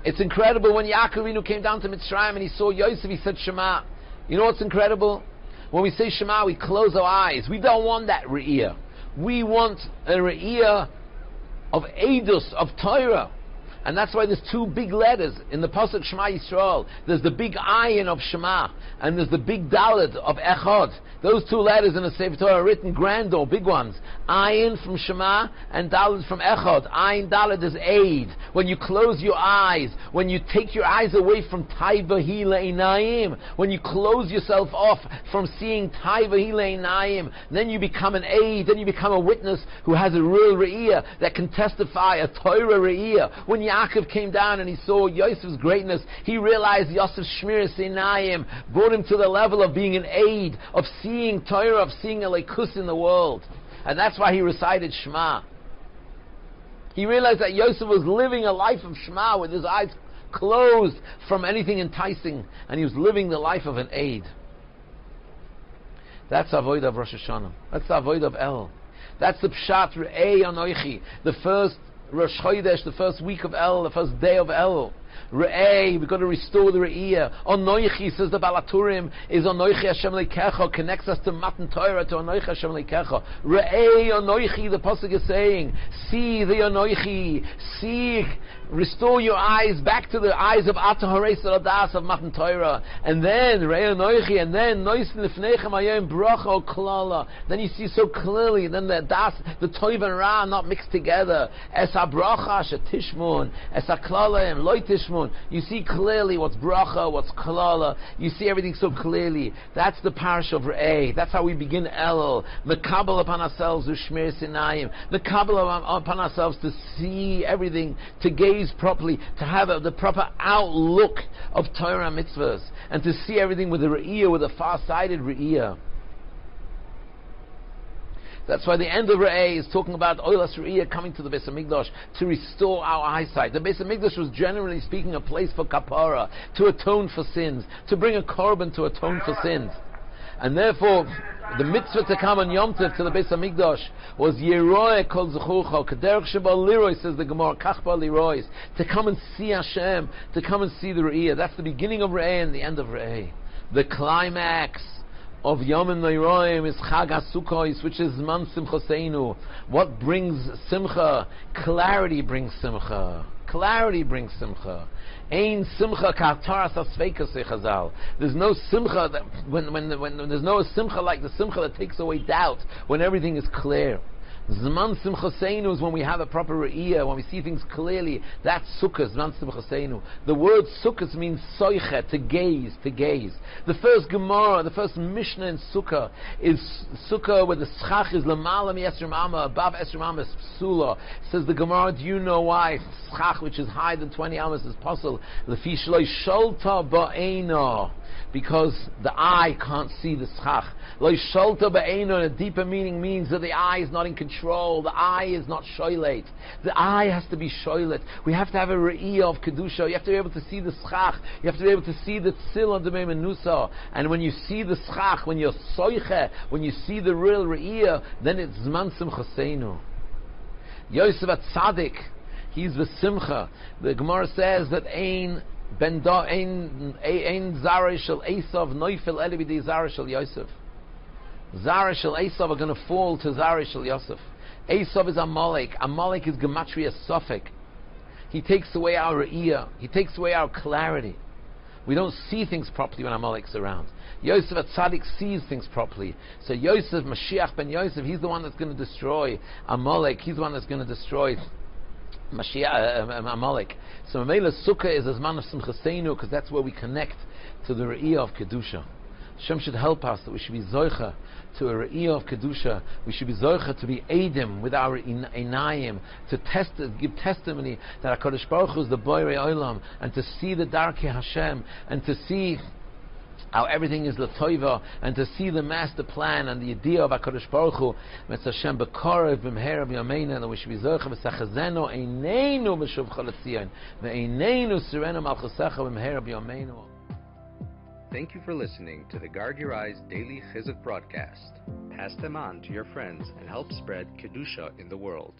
It's incredible when Yaakov Avinu came down to Mitzrayim and he saw Yosef, he said Shema. You know what's incredible? When we say Shema, we close our eyes. We don't want that Re'iyah. We want a Re'iyah of Eidus, of Torah. And that's why there's two big letters in the Pasuk Shema Yisrael. There's the big ayin of Shema, and there's the big dalet of Echad. Those two letters in the Sefer Torah are written grand or big ones. Ayin from Shema and dalet from Echad. Ayin dalet is Eid. When you close your eyes, when you take your eyes away from Taivahi Le'inayim, when you close yourself off from seeing Taivahi Le'inayim, then you become an Eid, then you become a witness who has a real Re'iyah that can testify, a Torah Re'iyah. When Yaakov came down and he saw Yosef's greatness, he realized Yosef's Shmir Sinayim brought him to the level of being an aid, of seeing Torah, of seeing a Leikus in the world. And that's why he recited Shema. He realized that Yosef was living a life of Shema with his eyes closed from anything enticing, and he was living the life of an aid. That's the avodah of Rosh Hashanah. That's the avodah of El. That's the Pshat Re'ei Anoichi, the first Rosh Chodesh, the first week of El, the first day of El. Re'ei, we've got to restore the Re'iyah. Anoichi, says the Balaturim, is Anoichi Hashem Leikecha, connects us to Matan Torah, to Anoichi Hashem Leikecha. Re'ei Anoichi, the Pasuk is saying, see the Anoichi, see, restore your eyes back to the eyes of Ata Harei Saladas of Matan Torah. And then, Re'ei Anoichi, and then, Noisin Lefnechem Hayom Bracha Klala. Then you see so clearly, then the Das, the Toiv and Ra are not mixed together. Es HaBracha Shetishmun, Es HaKlala Loy Tishmun. You see clearly what's bracha, what's klala. You see everything so clearly. That's the parish of Re'eh. That's how we begin El. Mekabel upon ourselves with Shmir Sinayim. Mekabel upon ourselves to see everything, to gaze properly, to have the proper outlook of Torah mitzvahs, and to see everything with a Re'iyah, with a far-sighted Re'iyah. That's why the end of Re'eh is talking about Oilas Re'iyah coming to the Beis HaMikdash to restore our eyesight. The Beis HaMikdash was generally speaking a place for kapara, to atone for sins, to bring a korban to atone for sins. And therefore, the mitzvah to come on Yom Tov to the Beis HaMikdash was Yeroeh Kol Zechucha, Kederech Sheba Lirois, says the Gemara, Kachba Lirois, to come and see Hashem, to come and see the Re'iyah. That's the beginning of Re'eh and the end of Re'eh. The climax of Yom Noiraim is Chag HaSukkos, which is Man Simchoseinu. What brings Simcha? Clarity brings Simcha. Clarity brings Simcha. Ein Simcha ka'ataras asfeikas Chazal. There's no Simcha that, when there's no Simcha like the Simcha that takes away doubt, when everything is clear. Zman Simchoseinu is when we have a proper Re'iyah, when we see things clearly. That's Sukkah, Zman Simchoseinu. The word Sukkah means soiche, to gaze, to gaze. The first Gemara, the first Mishnah in Sukkah is Sukkah where the Schach is Lamala mi Esrim Amma, above Esrim Amma is Psula. Says the Gemara, do you know why Schach, which is higher than 20 Ammas, is possible? Lefi shloi sholta ba'eina, because the eye can't see the Schach. Loi sholta ba'eina, a deeper meaning means that the eye is not in control. The eye is not shoylet. The eye has to be shoylet. We have to have a re'iyah of kedusha. You have to be able to see the schach. You have to be able to see the tzil of the menusa. And when you see the schach, when you're soiche, when you see the real re'iyah, then it's zman simchaseinu. Yosef at Tzadik, he's the simcha. The Gemara says that ein zara shel Esav noifel eli b'dei zara shel Yosef. Zara shel Esav are going to fall to Zara shel Yosef. Esav is Amalek. Amalek is gematria Sofek. He takes away our re'iyah. He takes away our clarity. We don't see things properly when Amalek's around. Yosef at Tzaddik sees things properly. So Yosef, Mashiach ben Yosef, he's the one that's going to destroy Amalek. He's the one that's going to destroy Amalek. So Mamela Sukkah is as man of Simchaseinu, because that's where we connect to the re'iyah of Kedusha. Hashem should help us that we should be zoicha to a re'iyah of kedusha. We should be zoicha to be edim with our einayim, to give testimony that HaKadosh Baruch Hu is the Borei Olam, and to see the Darkei Hashem, and to see how everything is l'toiva, and to see the master plan and the idea of HaKadosh Baruch Hu. Metz Hashem b'korev b'mhera b'yameina, and we should be zoicha v'sachazeno eineinu b'shuvcha l'tzion ve'eineinu sirenu malchusecha b'mhera b'yameinu. Thank you for listening to the Guard Your Eyes Daily Chizuk broadcast. Pass them on to your friends and help spread Kedusha in the world.